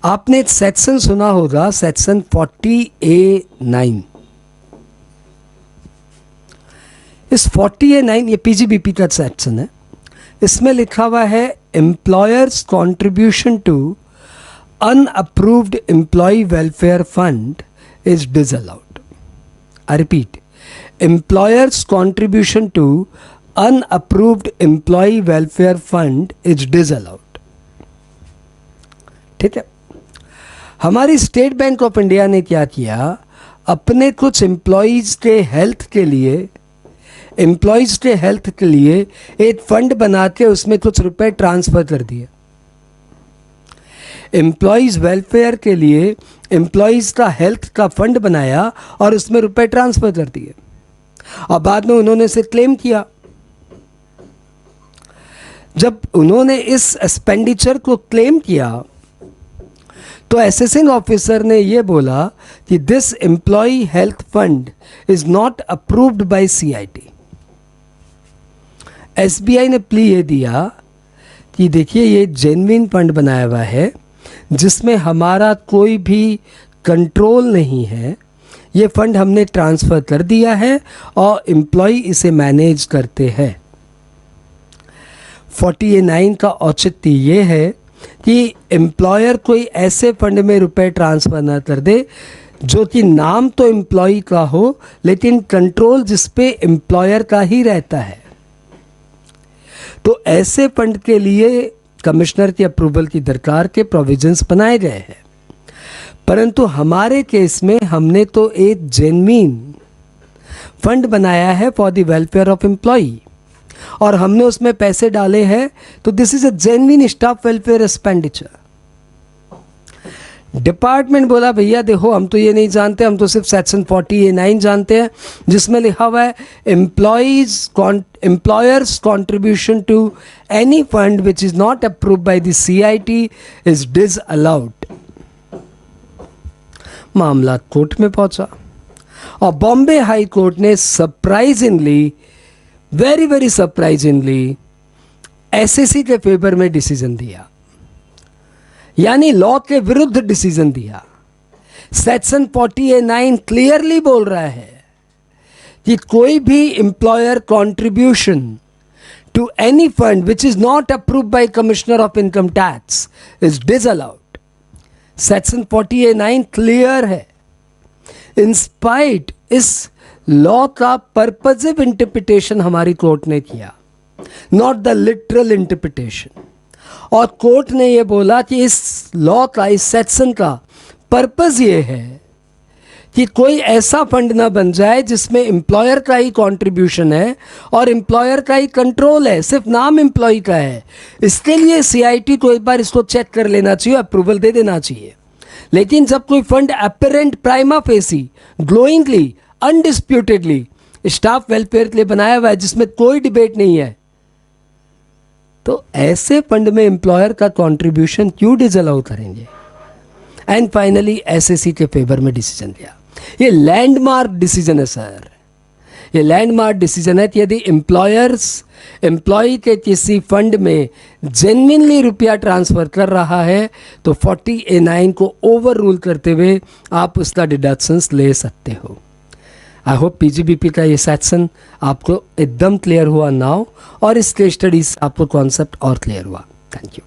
आपने सेक्शन सुना होगा, सेक्शन 40A9। इस 40A9 ये पीजीबीपी का सेक्शन है। इसमें लिखा हुआ है employers contribution to unapproved employee welfare fund is disallowed. I repeat, employers contribution to unapproved employee welfare fund is disallowed. ठीक है। हमारी स्टेट बैंक ऑफ इंडिया ने क्या किया, अपने कुछ एम्प्लॉयज़ के हेल्थ के लिए एक फंड बना के उसमें कुछ रुपए ट्रांसफ़र कर दिए। एम्प्लॉयज़ वेलफेयर के लिए एम्प्लॉयज़ का हेल्थ का फंड बनाया और उसमें रुपए ट्रांसफ़र कर दिए, और बाद में उन्होंने इसे क्लेम किया। जब उन्होंने इस एक्सपेंडिचर को क्लेम किया तो असेसिंग ऑफिसर ने यह बोला कि this employee health fund is not approved by CIT. SBI ने प्ली ये दिया कि देखिए ये जेन्युइन फंड बनाया हुआ है जिसमें हमारा कोई भी कंट्रोल नहीं है, ये फंड हमने ट्रांसफ़र कर दिया है और एम्प्लॉय इसे मैनेज करते हैं। 40A9 का औचित्य ये है कि एम्प्लॉयर कोई ऐसे फंड में रुपए ट्रांसफ़र ना कर दे जो कि नाम तो एम्प्लॉय का हो लेकिन कंट्रोल जिस पे एम्प्लॉयर का ही रहता है। तो ऐसे फंड के लिए कमिश्नर की अप्रूवल की दरकार के प्रोविजंस बनाए गए हैं, परंतु हमारे केस में हमने तो एक जेन्युइन फंड बनाया है for the welfare of employee और हमने उसमें पैसे डाले हैं, तो this is a genuine staff welfare expenditure. Department बोला भैया देखो हम तो ये नहीं जानते, हम तो सिर्फ सेक्शन 40A9 जानते हैं जिसमें लिखा हुआ है employers contribution to any fund which is not approved by the CIT is disallowed. मामला कोर्ट में पहुंचा और बॉम्बे हाई कोर्ट ने सरप्राइजिंगली, वेरी सरप्राइजिंगली एसएससी के फेवर में डिसीजन दिया, यानी लॉ के विरुद्ध डिसीजन दिया। सेक्शन 40A9 क्लियरली बोल रहा है कि कोई भी employer contribution to any fund which is not approved by commissioner of income tax is disallowed. Section 40A9 clear है। इंस्पाइट इस लॉ का पर्पजिव इंटरप्रिटेशन हमारी कोर्ट ने किया, नॉट द लिटरल इंटरप्रिटेशन। और कोर्ट ने यह बोला कि इस लॉ का, इस सेक्शन का पर्पस ये है कि कोई ऐसा फंड ना बन जाए जिसमें एम्प्लॉयर का ही कंट्रीब्यूशन है और एम्प्लॉयर का ही कंट्रोल है, सिर्फ नाम एम्प्लॉय का है। इसके लिए सीआईटी को एक बार इसको चेक कर लेना चाहिए, अप्रूवल दे देना चाहिए। लेकिन जब कोई fund apparent prima facie glowingly undisputedly staff welfare के लिए बनाया हुआ है जिसमें कोई डिबेट नहीं है, तो ऐसे फंड में एम्प्लॉयर का कंट्रीब्यूशन क्यों डिसअलाउ करेंगे। एंड फाइनली एसएससी के फेवर में डिसीजन लिया। ये लैंडमार्क डिसीजन है सर, ये लैंडमार्क डिसीजन है कि यदि एम्प्लॉय के किसी फंड में जेन्युइनली रुपया ट्रांसफ़र कर रहा है तो 40A9 को ओवर रूल करते हुए आप उसका डिडक्शंस ले सकते हो। आई होप पीजीबीपी का ये सेक्शन आपको एकदम क्लियर हुआ नाउ, और इस केस स्टडी से आपको कॉन्सेप्ट और क्लियर हुआ। Thank you.